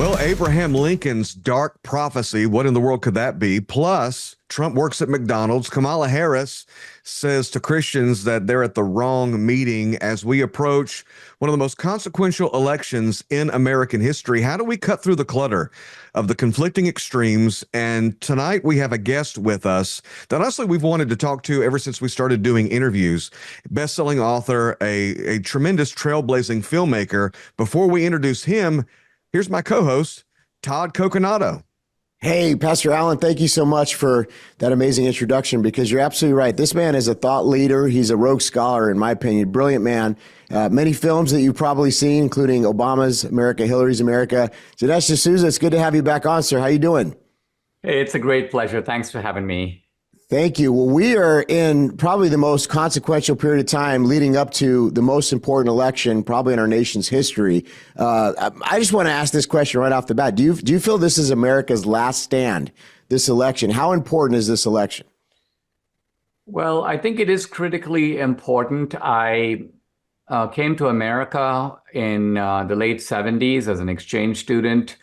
Well, Abraham Lincoln's dark prophecy, what in the world could that be? Plus, Trump works at McDonald's. Kamala Harris says to Christians that they're at the wrong meeting as we approach one of the most consequential elections in American history. How do we cut through the clutter of the conflicting extremes? And tonight we have a guest with us that honestly we've wanted to talk to ever since we started doing interviews. Best-selling author, a tremendous trailblazing filmmaker. Before we introduce him, here's my co-host, Todd Coconato. Hey, Pastor Allen, thank you so much for that amazing introduction, because you're absolutely right. This man is a thought leader. He's a rogue scholar, in my opinion. Brilliant man. Many films that you've probably seen, including Obama's America, Hillary's America. Dinesh D'Souza, it's good to have you back on, sir. How you doing? Hey, it's a great pleasure. Thanks for having me. Thank you. Well, we are in probably the most consequential period of time leading up to the most important election probably in our nation's history. I just want to ask this question right off the bat. Do you feel this is America's last stand, this election? How important is this election? Well, I think it is critically important. I came to America in the late 70s as an exchange student.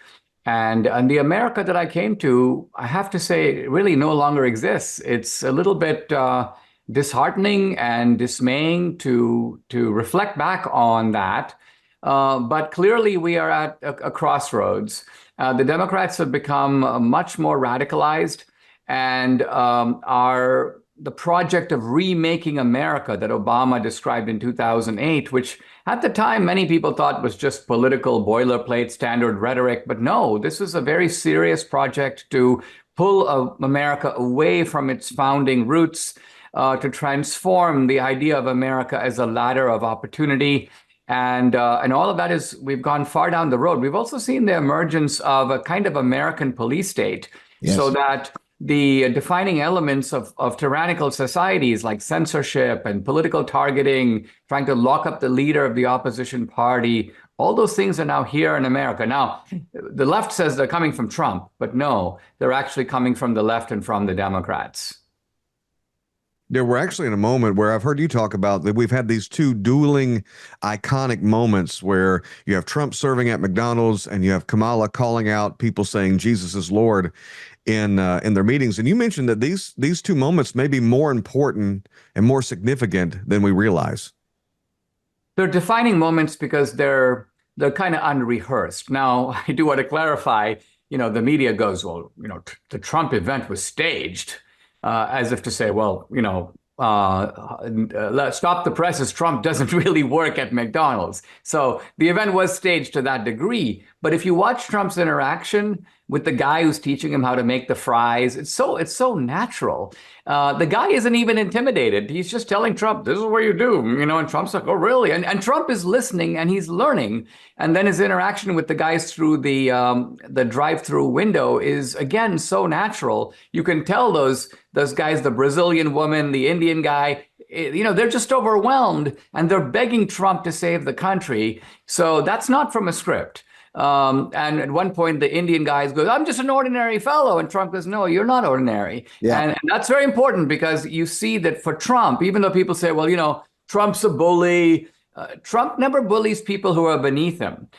And the America that I came to, I have to say, really no longer exists. It's a little bit disheartening and dismaying to reflect back on that. But clearly we are at a crossroads. The Democrats have become much more radicalized, and the project of remaking America that Obama described in 2008, which at the time many people thought was just political boilerplate standard rhetoric. But no, this was a very serious project to pull America away from its founding roots, to transform the idea of America as a ladder of opportunity. And all of that is, we've gone far down the road. We've also seen the emergence of a kind of American police state. Yes. So that the defining elements of tyrannical societies like censorship and political targeting, trying to lock up the leader of the opposition party, all those things are now here in America. Now, the left says they're coming from Trump, but no, they're actually coming from the left and from the Democrats. Yeah, we're actually in a moment where I've heard you talk about that we've had these two dueling iconic moments where you have Trump serving at McDonald's and you have Kamala calling out people saying Jesus is Lord in their meetings. And you mentioned that these two moments may be more important and more significant than we realize. They're defining moments because they're kind of unrehearsed. Now, I do want to clarify, the media goes, well, the Trump event was staged. As if to say, well, stop the presses. Trump doesn't really work at McDonald's. So the event was staged to that degree. But if you watch Trump's interaction with the guy who's teaching him how to make the fries, it's so natural. The guy isn't even intimidated. He's just telling Trump, this is what you do, and Trump's like, oh, really? And Trump is listening and he's learning. And then his interaction with the guys through the drive-through window is, again, so natural. You can tell those guys, the Brazilian woman, the Indian guy, they're just overwhelmed and they're begging Trump to save the country. So that's not from a script. And at one point, the Indian guy goes, I'm just an ordinary fellow. And Trump goes, no, you're not ordinary. Yeah. And that's very important, because you see that for Trump, even though people say, well, Trump's a bully, Trump never bullies people who are beneath him.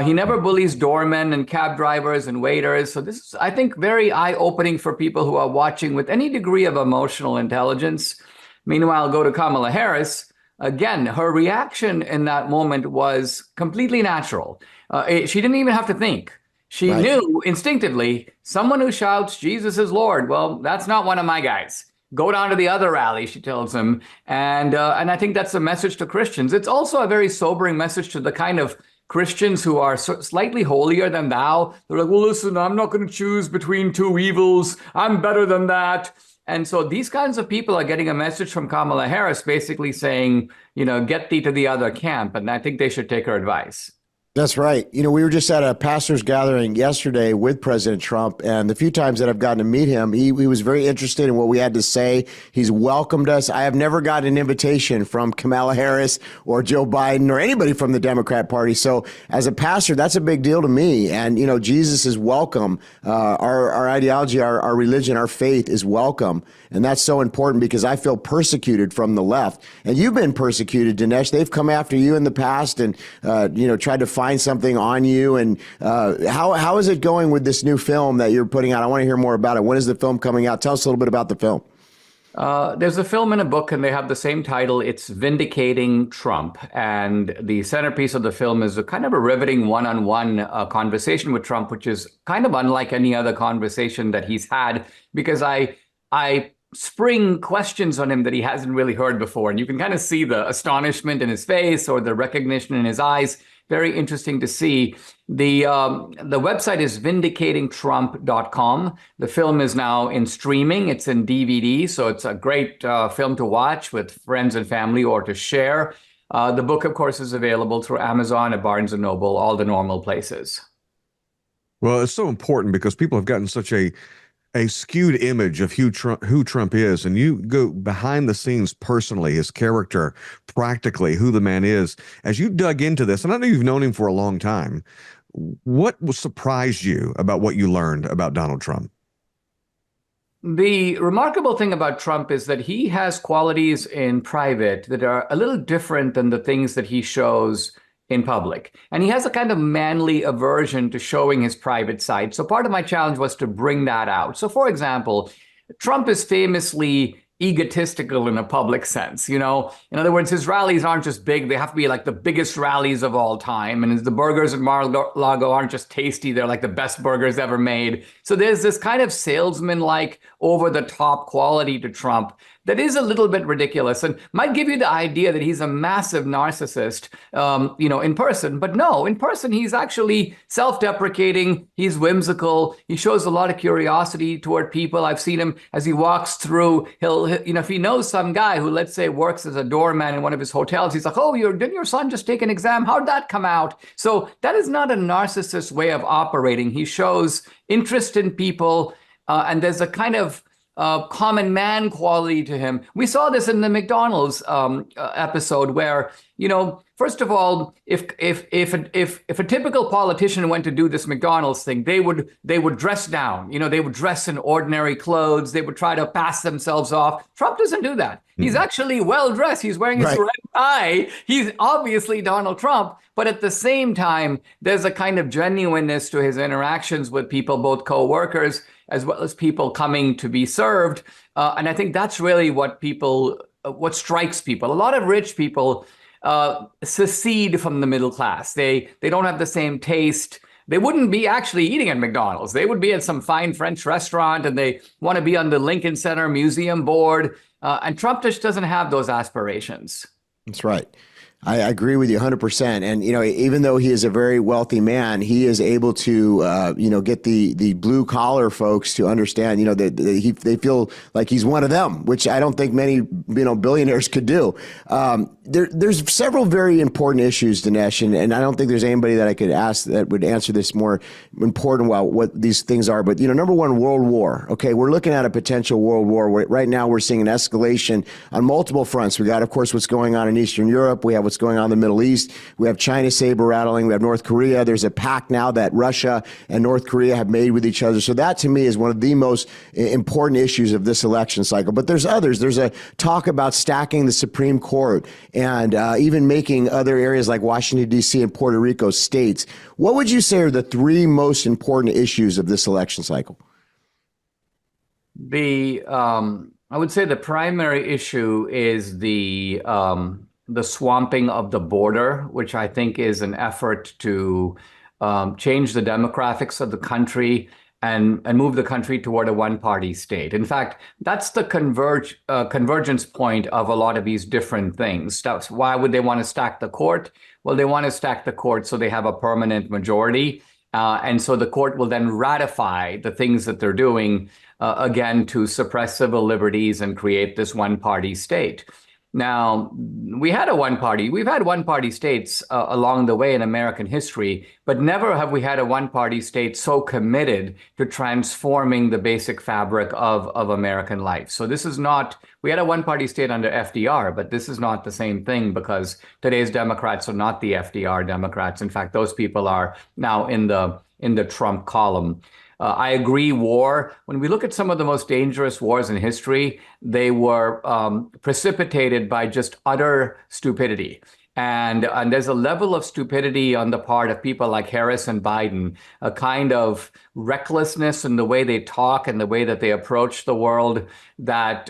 He never bullies doormen and cab drivers and waiters. So this is, I think, very eye-opening for people who are watching with any degree of emotional intelligence. Meanwhile, go to Kamala Harris. Again, her reaction in that moment was completely natural. She didn't even have to think. She knew instinctively, someone who shouts, Jesus is Lord, well, that's not one of my guys. Go down to the other rally, she tells him. And I think that's a message to Christians. It's also a very sobering message to the kind of Christians who are slightly holier than thou. They're like, well, listen, I'm not going to choose between two evils. I'm better than that. And so these kinds of people are getting a message from Kamala Harris basically saying, get thee to the other camp. And I think they should take her advice. That's right. We were just at a pastor's gathering yesterday with President Trump, and the few times that I've gotten to meet him, he was very interested in what we had to say. He's welcomed us. I have never got an invitation from Kamala Harris or Joe Biden or anybody from the Democrat Party. So as a pastor, that's a big deal to me. And, Jesus is welcome. Our ideology, our religion, our faith is welcome. And that's so important, because I feel persecuted from the left. And you've been persecuted, Dinesh. They've come after you in the past and, tried to find something on you? And how is it going with this new film that you're putting out? I want to hear more about it. When is the film coming out? Tell us a little bit about the film. There's a film and a book, and they have the same title. It's Vindicating Trump. And the centerpiece of the film is a kind of a riveting one-on-one conversation with Trump, which is kind of unlike any other conversation that he's had, because I spring questions on him that he hasn't really heard before. And you can kind of see the astonishment in his face or the recognition in his eyes. Very interesting to see. The website is vindicatingtrump.com. The film is now in streaming. It's in DVD, so it's a great film to watch with friends and family or to share. The book, of course, is available through Amazon, at Barnes & Noble, all the normal places. Well, it's so important because people have gotten such a skewed image of who Trump is, and you go behind the scenes personally, his character, practically who the man is. As you dug into this, and I know you've known him for a long time, what surprised you about what you learned about Donald Trump? The remarkable thing about Trump is that he has qualities in private that are a little different than the things that he shows in public. And he has a kind of manly aversion to showing his private side. So part of my challenge was to bring that out. So for example, Trump is famously egotistical in a public sense. In other words, his rallies aren't just big, they have to be like the biggest rallies of all time. And the burgers at Mar-a-Lago aren't just tasty, they're like the best burgers ever made. So there's this kind of salesman-like, over-the-top quality to Trump that is a little bit ridiculous and might give you the idea that he's a massive narcissist, in person. But no, in person, he's actually self-deprecating. He's whimsical. He shows a lot of curiosity toward people. I've seen him as he walks through. If he knows some guy who, let's say, works as a doorman in one of his hotels, he's like, oh, didn't your son just take an exam? How'd that come out? So that is not a narcissist way of operating. He shows interest in people, and there's a kind of common man quality to him. We saw this in the McDonald's episode where, first of all, if a typical politician went to do this McDonald's thing, they would dress down. They would dress in ordinary clothes. They would try to pass themselves off. Trump doesn't do that. He's actually well dressed. He's wearing his red tie. He's obviously Donald Trump. But at the same time, there's a kind of genuineness to his interactions with people, both co-workers as well as people coming to be served. And I think that's really what strikes people. A lot of rich people secede from the middle class. They don't have the same taste. They wouldn't be actually eating at McDonald's. They would be at some fine French restaurant, and they want to be on the Lincoln Center Museum board. And Trump just doesn't have those aspirations. That's right. I agree with you 100%. And, even though he is a very wealthy man, he is able to, get the blue collar folks to understand, that they feel like he's one of them, which I don't think many, billionaires could do. There's several very important issues, Dinesh, and I don't think there's anybody that I could ask that would answer this more important about what these things are. But, number one, world war. Okay, we're looking at a potential world war. Right now, we're seeing an escalation on multiple fronts. We got, of course, what's going on in Eastern Europe. We have what's going on in the Middle East. We have China saber rattling. We have North Korea. There's a pact now that Russia and North Korea have made with each other. So that, to me, is one of the most important issues of this election cycle. But there's others. There's a talk about stacking the Supreme Court and even making other areas like Washington, D.C. and Puerto Rico states. What would you say are the three most important issues of this election cycle? I would say the primary issue is the swamping of the border, which I think is an effort to change the demographics of the country and move the country toward a one-party state. In fact, that's the convergence point of a lot of these different things. Why would they want to stack the court? Well, they want to stack the court so they have a permanent majority. And so the court will then ratify the things that they're doing, again, to suppress civil liberties and create this one-party state. Now, we've had one-party states along the way in American history, but never have we had a one-party state so committed to transforming the basic fabric of American life. So this is not, we had a one-party state under FDR, but this is not the same thing because today's Democrats are not the FDR Democrats. In fact, those people are now in the Trump column. I agree, war. When we look at some of the most dangerous wars in history, they were precipitated by just utter stupidity. And there's a level of stupidity on the part of people like Harris and Biden, a kind of recklessness in the way they talk and the way that they approach the world, that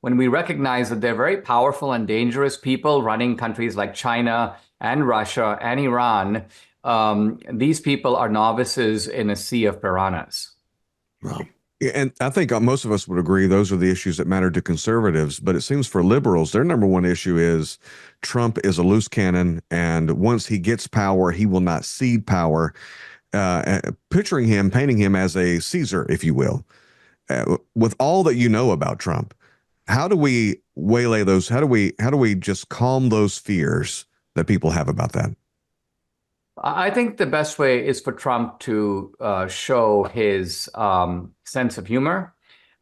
when we recognize that they're very powerful and dangerous people running countries like China and Russia and Iran, these people are novices in a sea of piranhas. Wow. And I think most of us would agree those are the issues that matter to conservatives. But it seems for liberals, their number one issue is Trump is a loose cannon. And once he gets power, he will not cede power. Picturing him, painting him as a Caesar, if you will. With all that you know about Trump, how do we waylay those? How do we just calm those fears that people have about that? I think the best way is for Trump to show his sense of humor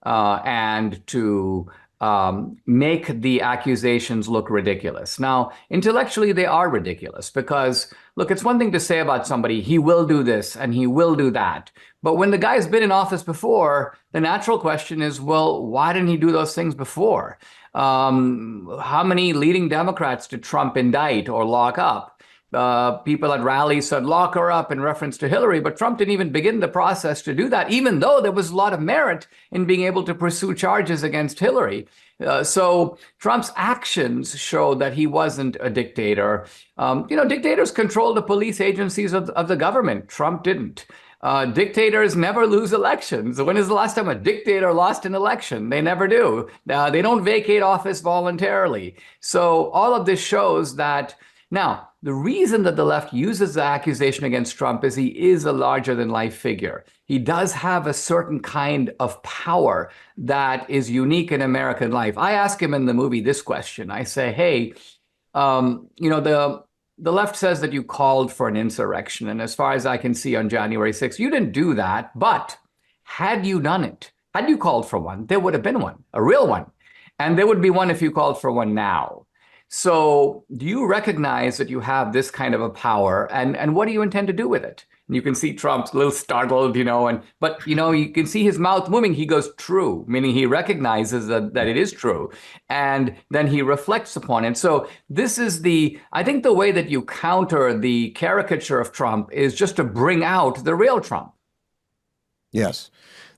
and to make the accusations look ridiculous. Now, intellectually, they are ridiculous because, look, it's one thing to say about somebody, he will do this and he will do that. But when the guy's been in office before, the natural question is, well, why didn't he do those things before? How many leading Democrats did Trump indict or lock up? People at rallies said, lock her up in reference to Hillary, but Trump didn't even begin the process to do that, even though there was a lot of merit in being able to pursue charges against Hillary. So Trump's actions show that he wasn't a dictator. Dictators control the police agencies of the government. Trump didn't. Dictators never lose elections. When is the last time a dictator lost an election? They never do. They don't vacate office voluntarily. So all of this shows that. Now, the reason that the left uses the accusation against Trump is he is a larger-than-life figure. He does have a certain kind of power that is unique in American life. I ask him in the movie this question. I say, hey, the left says that you called for an insurrection. And as far as I can see on January 6th, you didn't do that. But had you done it, had you called for one, there would have been one, a real one. And there would be one if you called for one now. So do you recognize that you have this kind of a power, and what do you intend to do with it? And you can see Trump's a little startled, but you can see his mouth moving. He goes, true, meaning he recognizes that it is true. And then he reflects upon it. So this is I think the way that you counter the caricature of Trump is just to bring out the real Trump. Yes.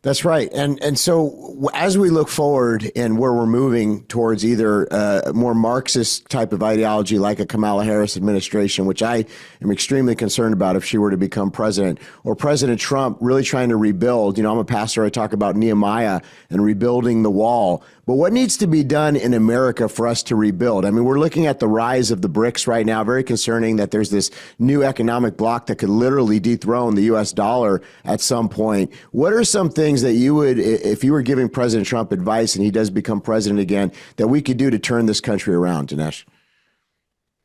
That's right. And so as we look forward and where we're moving towards either a more Marxist type of ideology like a Kamala Harris administration, which I am extremely concerned about if she were to become president, or President Trump really trying to rebuild. I'm a pastor. I talk about Nehemiah and rebuilding the wall. But what needs to be done in America for us to rebuild? I mean, we're looking at the rise of the BRICS right now, very concerning that there's this new economic bloc that could literally dethrone the U.S. dollar at some point. What are some things that you would, if you were giving President Trump advice and he does become president again, that we could do to turn this country around, Dinesh?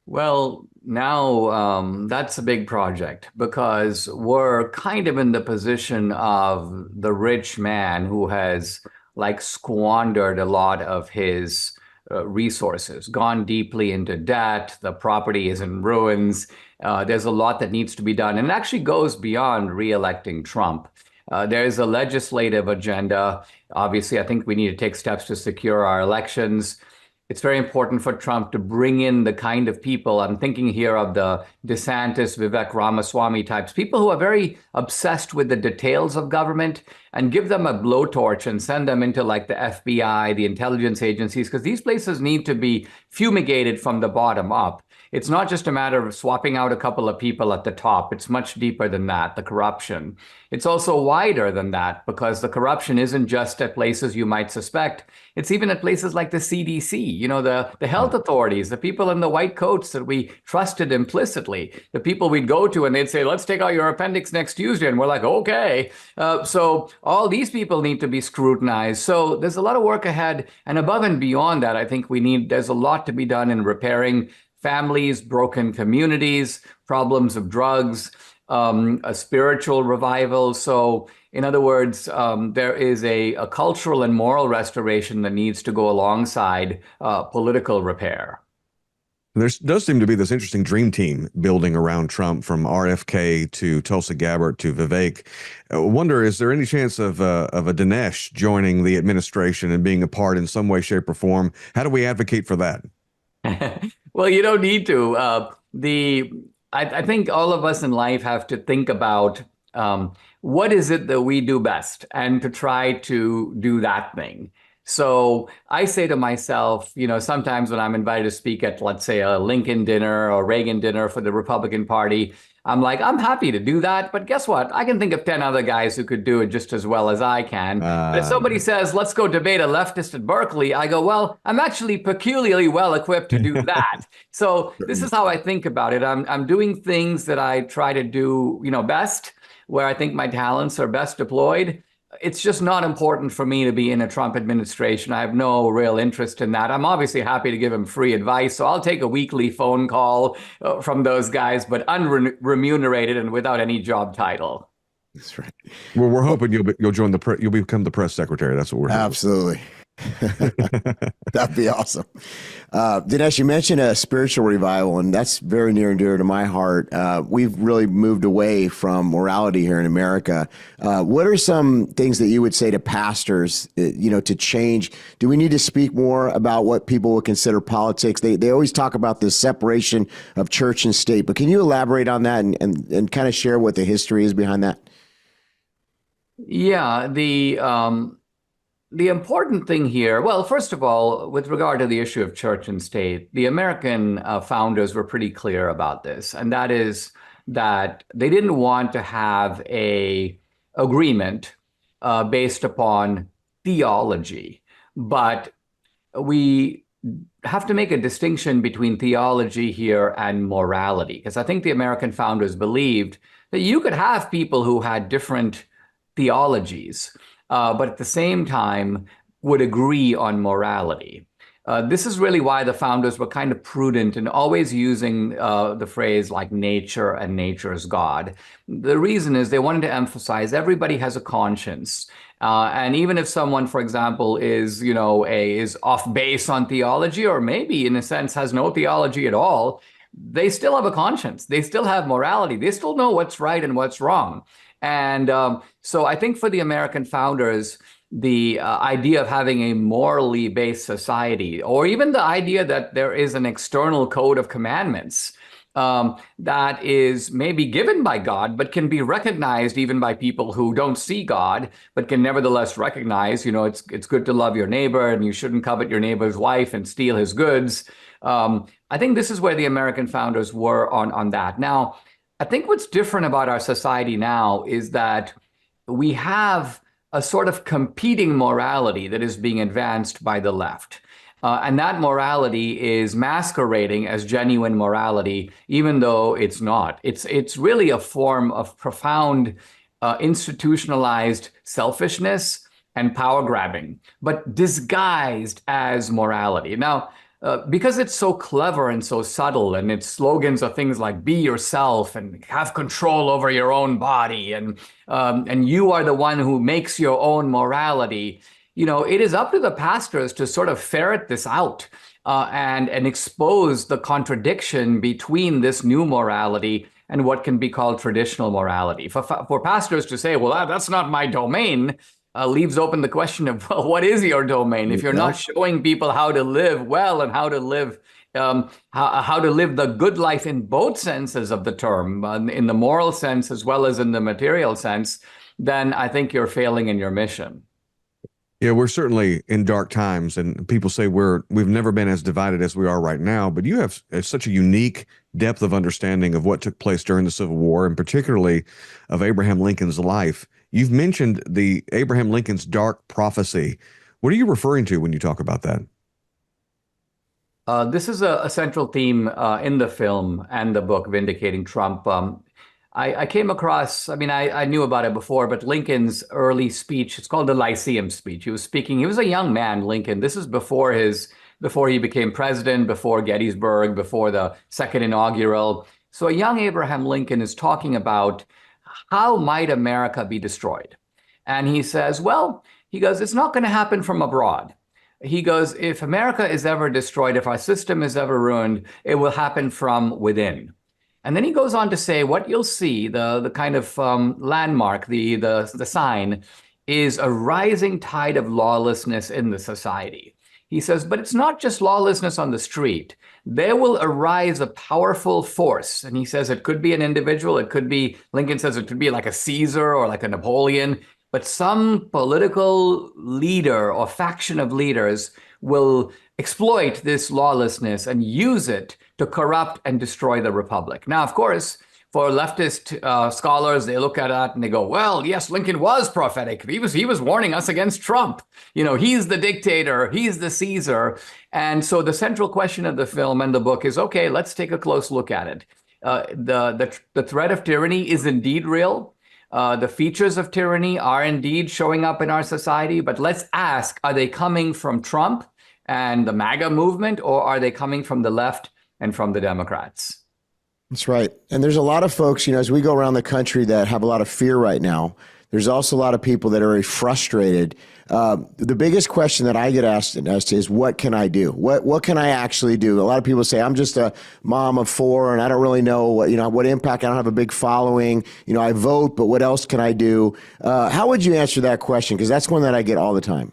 Well, now that's a big project because we're kind of in the position of the rich man who has squandered a lot of his resources, gone deeply into debt. The property is in ruins. There's a lot that needs to be done. And it actually goes beyond re-electing Trump. There's a legislative agenda. Obviously, I think we need to take steps to secure our elections. It's very important for Trump to bring in the kind of people, I'm thinking here of the DeSantis, Vivek Ramaswamy types, people who are very obsessed with the details of government, and give them a blowtorch and send them into the FBI, the intelligence agencies, because these places need to be fumigated from the bottom up. It's not just a matter of swapping out a couple of people at the top. It's much deeper than that, the corruption. It's also wider than that because the corruption isn't just at places you might suspect. It's even at places like the CDC, the health authorities, the people in the white coats that we trusted implicitly, the people we'd go to and they'd say, let's take out your appendix next Tuesday. And we're like, okay. So all these people need to be scrutinized. So there's a lot of work ahead. And above and beyond that, I think there's a lot to be done in repairing families, broken communities, problems of drugs, a spiritual revival. So in other words, there is a cultural and moral restoration that needs to go alongside political repair. There does seem to be this interesting dream team building around Trump, from RFK to Tulsi Gabbard to Vivek. I wonder, is there any chance of a Dinesh joining the administration and being a part in some way, shape, or form? How do we advocate for that? Well, you don't need to. I think all of us in life have to think about what is it that we do best and to try to do that thing. So I say to myself, sometimes when I'm invited to speak at, let's say, a Lincoln dinner or Reagan dinner for the Republican Party, I'm like, I'm happy to do that. But guess what? I can think of 10 other guys who could do it just as well as I can. But if somebody says, let's go debate a leftist at Berkeley, I go, well, I'm actually peculiarly well equipped to do that. So this is how I think about it. I'm doing things that I try to do, best, where I think my talents are best deployed. It's just not important for me to be in a Trump administration. I have no real interest in that. I'm obviously happy to give him free advice. So I'll take a weekly phone call from those guys, but unremunerated and without any job title. That's right. Well, we're hoping you'll join you'll become the press secretary. That's what we're hoping. Absolutely. That'd be awesome. Dinesh, you mentioned a spiritual revival, and that's very near and dear to my heart. We've really moved away from morality here in America. What are some things that you would say to pastors, to change? Do we need to speak more about what people would consider politics? They always talk about the separation of church and state, but can you elaborate on that and kind of share what the history is behind that? Yeah, the important thing here, well, first of all, with regard to the issue of church and state, the American founders were pretty clear about this, and that is that they didn't want to have a agreement based upon theology, but we have to make a distinction between theology here and morality, because I think the American founders believed that you could have people who had different theologies, but at the same time would agree on morality. This is really why the founders were kind of prudent in always using the phrase like nature and nature's God. The reason is they wanted to emphasize everybody has a conscience. And even if someone, for example, is off base on theology, or maybe in a sense has no theology at all, they still have a conscience. They still have morality. They still know what's right and what's wrong. And so I think for the American founders, the idea of having a morally based society, or even the idea that there is an external code of commandments that is maybe given by God, but can be recognized even by people who don't see God, but can nevertheless recognize, it's good to love your neighbor and you shouldn't covet your neighbor's wife and steal his goods. I think this is where the American founders were on that. Now, I think what's different about our society now is that we have a sort of competing morality that is being advanced by the left. And that morality is masquerading as genuine morality, even though it's not. It's really a form of profound institutionalized selfishness and power grabbing, but disguised as morality. Now, because it's so clever and so subtle, and its slogans are things like "be yourself" and "have control over your own body," and "you are the one who makes your own morality." It is up to the pastors to sort of ferret this out and expose the contradiction between this new morality and what can be called traditional morality. For pastors to say, "Well, that's not my domain," leaves open the question of, well, what is your domain? If you're not showing people how to live well and how to live the good life in both senses of the term, in the moral sense as well as in the material sense, then I think you're failing in your mission. Yeah, we're certainly in dark times, and people say we've never been as divided as we are right now. But you have such a unique depth of understanding of what took place during the Civil War, and particularly of Abraham Lincoln's life. You've mentioned the Abraham Lincoln's dark prophecy. What are you referring to when you talk about that? This is a central theme in the film and the book, Vindicating Trump. I came across, I knew about it before, but Lincoln's early speech, it's called the Lyceum speech. He was a young man, Lincoln. This is before he became president, before Gettysburg, before the second inaugural. So a young Abraham Lincoln is talking about how might America be destroyed? And he says, he goes, it's not going to happen from abroad. He goes, if America is ever destroyed, if our system is ever ruined, it will happen from within. And then he goes on to say, what you'll see, the kind of landmark, the sign, is a rising tide of lawlessness in the society. He says, but it's not just lawlessness on the street. There will arise a powerful force. And he says it could be an individual. It could be, Lincoln says it could be like a Caesar or like a Napoleon, but some political leader or faction of leaders will exploit this lawlessness and use it to corrupt and destroy the republic. Now, of course, for leftist scholars, they look at that and they go, well, yes, Lincoln was prophetic. He was warning us against Trump. He's the dictator. He's the Caesar. And so the central question of the film and the book is, okay, let's take a close look at it. The threat of tyranny is indeed real. The features of tyranny are indeed showing up in our society. But let's ask, are they coming from Trump and the MAGA movement, or are they coming from the left and from the Democrats? That's right. And there's a lot of folks, as we go around the country that have a lot of fear right now. There's also a lot of people that are very frustrated. The biggest question that I get asked is, what can I do? What can I actually do? A lot of people say, I'm just a mom of 4 and I don't really know what impact. I don't have a big following. I vote, but what else can I do? How would you answer that question? Because that's one that I get all the time.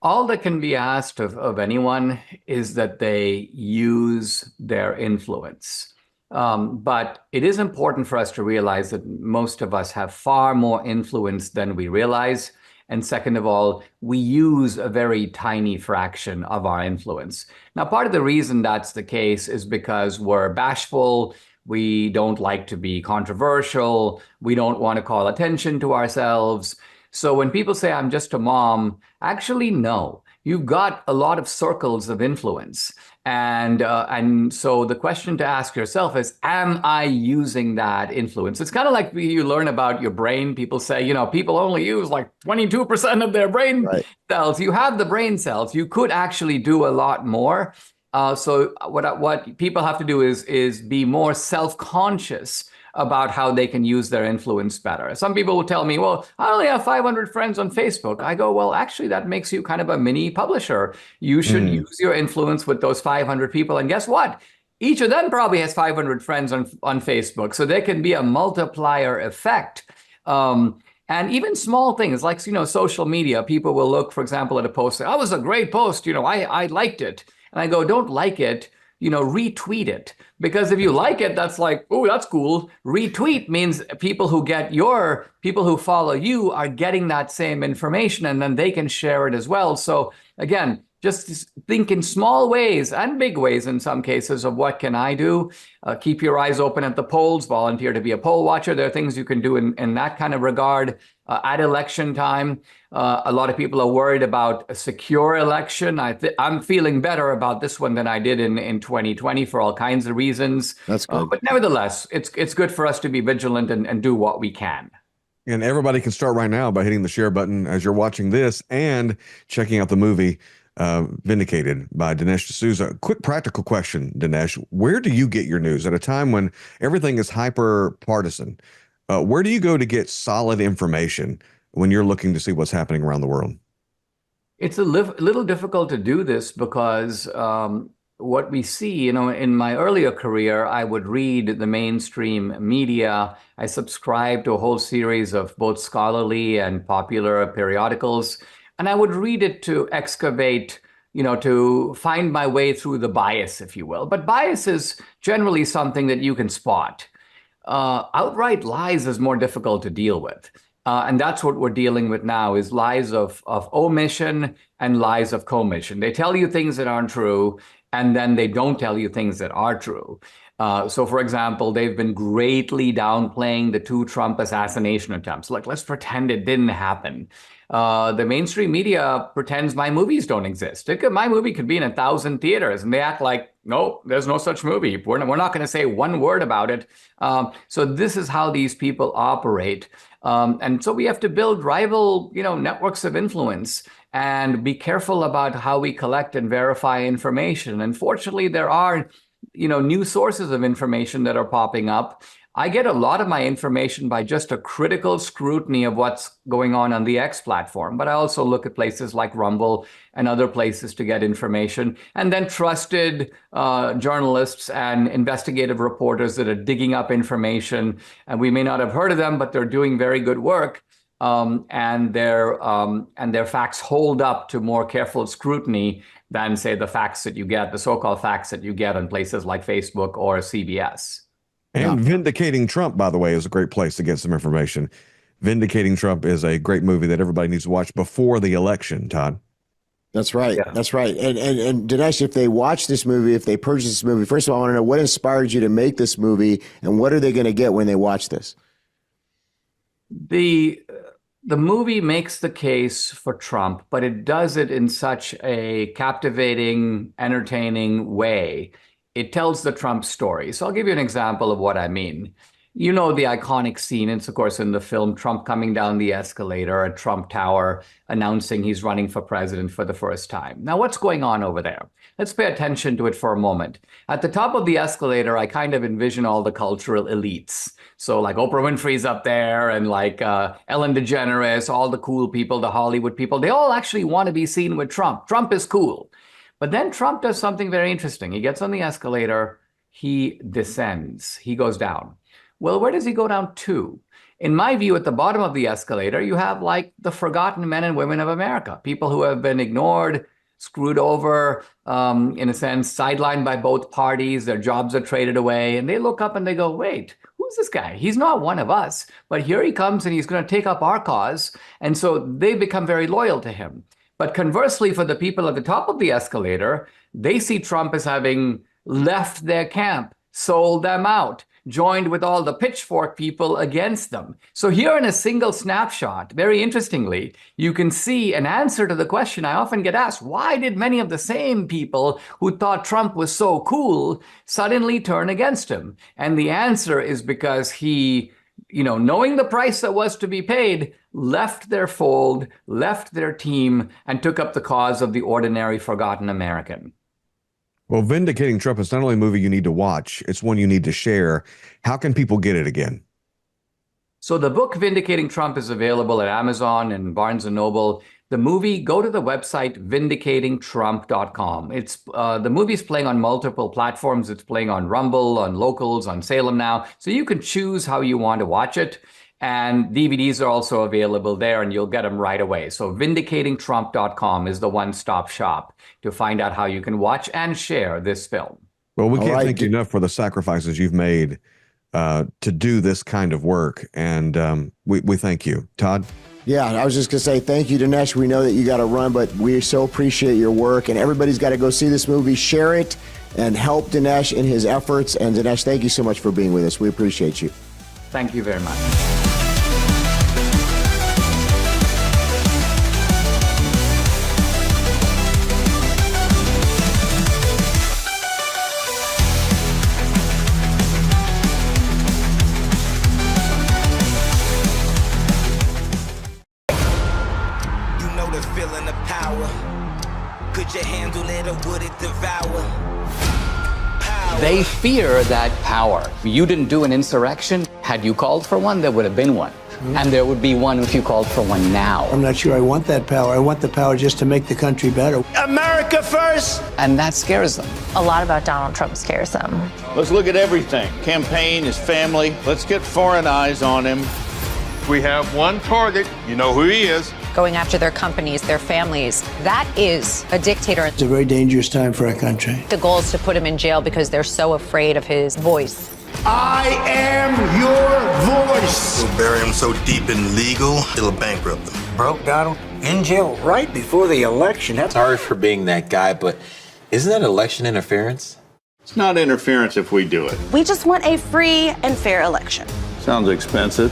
All that can be asked of anyone is that they use their influence. But it is important for us to realize that most of us have far more influence than we realize. And second of all, we use a very tiny fraction of our influence. Now, part of the reason that's the case is because we're bashful. We don't like to be controversial. We don't want to call attention to ourselves. So when people say, I'm just a mom, actually, no. You've got a lot of circles of influence. And so the question to ask yourself is, am I using that influence? It's kind of like you learn about your brain. People say, people only use like 22% of their brain cells. You have the brain cells. You could actually do a lot more. So what people have to do is be more self-conscious about how they can use their influence better. Some people will tell me, well, I only have 500 friends on Facebook. I go, well, actually, that makes you kind of a mini publisher. You should use your influence with those 500 people. And guess what? Each of them probably has 500 friends on Facebook. So there can be a multiplier effect. And even small things like, social media, people will look, for example, at a post, say, oh, it was a great post. I liked it. And I go, don't like it. Retweet it. Because if you like it, that's like, oh, that's cool. Retweet means people who follow you are getting that same information, and then they can share it as well. So again, just think in small ways and big ways in some cases of what can I do? Keep your eyes open at the polls, volunteer to be a poll watcher. There are things you can do in that kind of regard. At election time, a lot of people are worried about a secure election. I'm feeling better about this one than I did in 2020 for all kinds of reasons. That's good. But nevertheless, it's good for us to be vigilant and do what we can. And everybody can start right now by hitting the share button as you're watching this and checking out the movie Vindicated by Dinesh D'Souza. Quick practical question, Dinesh. Where do you get your news at a time when everything is hyper partisan? Where do you go to get solid information when you're looking to see what's happening around the world? It's a little difficult to do this because what we see, in my earlier career, I would read the mainstream media. I subscribed to a whole series of both scholarly and popular periodicals, and I would read it to excavate, to find my way through the bias, if you will. But bias is generally something that you can spot. Outright lies is more difficult to deal with. And that's what we're dealing with now is lies of omission and lies of commission. They tell you things that aren't true, and then they don't tell you things that are true. So, for example, they've been greatly downplaying the 2 Trump assassination attempts. Like, let's pretend it didn't happen. The mainstream media pretends my movies don't exist. My movie could be in 1,000 theaters, and they act like, no, there's no such movie. We're not going to say one word about it. So this is how these people operate. And so we have to build rival, networks of influence and be careful about how we collect and verify information. Unfortunately, there are, new sources of information that are popping up. I get a lot of my information by just a critical scrutiny of what's going on the X platform. But I also look at places like Rumble and other places to get information. And then trusted journalists and investigative reporters that are digging up information. And we may not have heard of them, but they're doing very good work. and their facts hold up to more careful scrutiny than, say, the facts that you get, the so-called facts that you get on places like Facebook or CBS. And Vindicating Trump, by the way, is a great place to get some information. Vindicating Trump is a great movie that everybody needs to watch before the election, Todd. That's right. Yeah. That's right. And Dinesh, if they watch this movie, if they purchase this movie, first of all, I want to know what inspired you to make this movie, and what are they going to get when they watch this? The movie makes the case for Trump, but it does it in such a captivating, entertaining way. It tells the Trump story. So I'll give you an example of what I mean. You know the iconic scene, it's of course in the film, Trump coming down the escalator at Trump Tower, announcing he's running for president for the first time. Now, what's going on over there? Let's pay attention to it for a moment. At the top of the escalator, I kind of envision all the cultural elites. So like Oprah Winfrey's up there, and like Ellen DeGeneres, all the cool people, the Hollywood people, they all actually want to be seen with Trump. Trump is cool. But then Trump does something very interesting. He gets on the escalator, he descends, he goes down. Well, where does he go down to? In my view, at the bottom of the escalator, you have like the forgotten men and women of America, people who have been ignored, screwed over, in a sense, sidelined by both parties. Their jobs are traded away. And they look up and they go, wait, who's this guy? He's not one of us. But here he comes and he's going to take up our cause. And so they become very loyal to him. But conversely, for the people at the top of the escalator, they see Trump as having left their camp, sold them out, joined with all the pitchfork people against them. So here in a single snapshot, very interestingly, you can see an answer to the question I often get asked: why did many of the same people who thought Trump was so cool suddenly turn against him? And the answer is because he, knowing the price that was to be paid, left their fold, left their team, and took up the cause of the ordinary forgotten American. Well, Vindicating Trump is not only a movie you need to watch, it's one you need to share. How can people get it again? So the book Vindicating Trump is available at Amazon and Barnes & Noble. The movie, go to the website vindicatingtrump.com. The movie's playing on multiple platforms. It's playing on Rumble, on Locals, on Salem Now. So you can choose how you want to watch it. And DVDs are also available there, and you'll get them right away. So vindicatingtrump.com is the one-stop shop to find out how you can watch and share this film. Well, we can't thank you enough for the sacrifices you've made to do this kind of work. And we thank you. Todd? Yeah, I was just going to say thank you, Dinesh. We know that you got to run, but we so appreciate your work. And everybody's got to go see this movie, share it, and help Dinesh in his efforts. And Dinesh, thank you so much for being with us. We appreciate you. Thank you very much. Feeling the power. Could you handle it, or would it devour? Power. They fear that power. You didn't do an insurrection. Had you called for one, there would have been one. And there would be one if you called for one now. I'm not sure I want that power. I want the power just to make the country better. America first! And that scares them. A lot about Donald Trump scares them. Let's look at everything. Campaign, his family. Let's get foreign eyes on him. We have one target. You know who he is. Going after their companies, their families. That is a dictator. It's a very dangerous time for our country. The goal is to put him in jail because they're so afraid of his voice. I am your voice. We'll bury him so deep in legal, it'll bankrupt them. Broke Donald in jail right before the election. Sorry for being that guy, but isn't that election interference? It's not interference if we do it. We just want a free and fair election. Sounds expensive.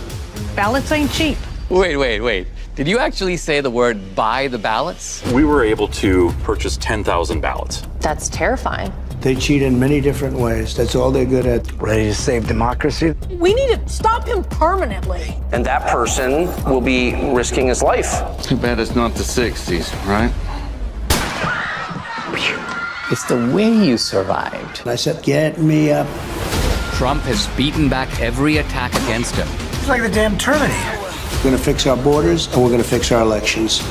Ballots ain't cheap. Wait. Did you actually say the word buy the ballots? We were able to purchase 10,000 ballots. That's terrifying. They cheat in many different ways. That's all they're good at. Ready to save democracy? We need to stop him permanently. And that person will be risking his life. Too bad it's not the 60s, right? It's the way you survived. I said, get me up. Trump has beaten back every attack against him. It's like the damn Terminator. We're going to fix our borders, and we're going to fix our elections.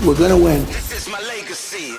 We're going to win. This is my legacy.